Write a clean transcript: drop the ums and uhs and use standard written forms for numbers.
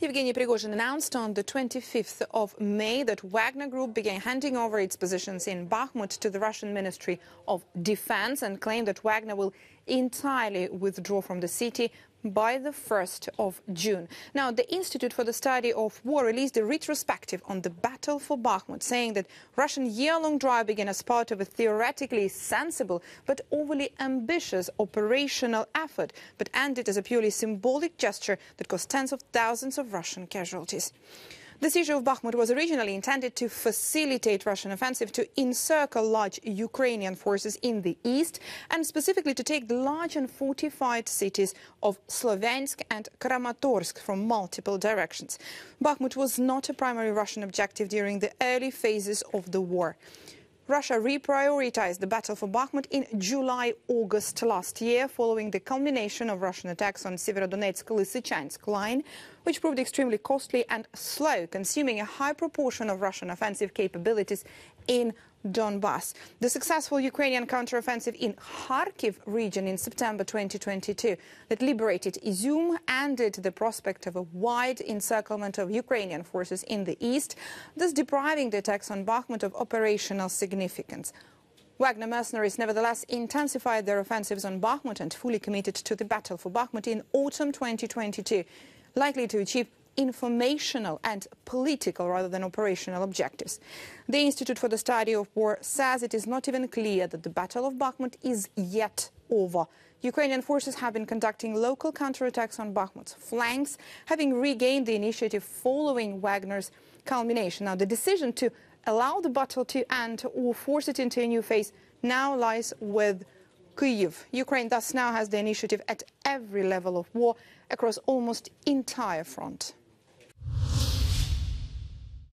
Yevgeny Prigozhin announced on the 25th of May that Wagner Group began handing over its positions in Bakhmut to the Russian Ministry of Defense and claimed that Wagner will entirely withdraw from the city by the 1st of June. Now, the Institute for the Study of War released a retrospective on the battle for Bakhmut, saying that Russian year-long drive began as part of a theoretically sensible but overly ambitious operational effort, but ended as a purely symbolic gesture that cost tens of thousands of Russian casualties. The siege of Bakhmut was originally intended to facilitate Russian offensive to encircle large Ukrainian forces in the east and specifically to take the large and fortified cities of Sloviansk and Kramatorsk from multiple directions. Bakhmut was not a primary Russian objective during the early phases of the war. Russia reprioritized the battle for Bakhmut in July-August last year, following the culmination of Russian attacks on Severodonetsk-Lysychansk line, which proved extremely costly and slow, consuming a high proportion of Russian offensive capabilities in Donbass. The successful Ukrainian counteroffensive in Kharkiv region in September 2022 that liberated Izum ended the prospect of a wide encirclement of Ukrainian forces in the east, thus depriving the attacks on Bakhmut of operational significance. Wagner mercenaries nevertheless intensified their offensives on Bakhmut and fully committed to the battle for Bakhmut in autumn 2022, likely to achieve informational and political rather than operational objectives. The Institute for the Study of War says it is not even clear that the Battle of Bakhmut is yet over. Ukrainian forces have been conducting local counterattacks on Bakhmut's flanks, having regained the initiative following Wagner's culmination. Now, the decision to allow the battle to end or force it into a new phase now lies with Kyiv. Ukraine thus now has the initiative at every level of war across almost entire front.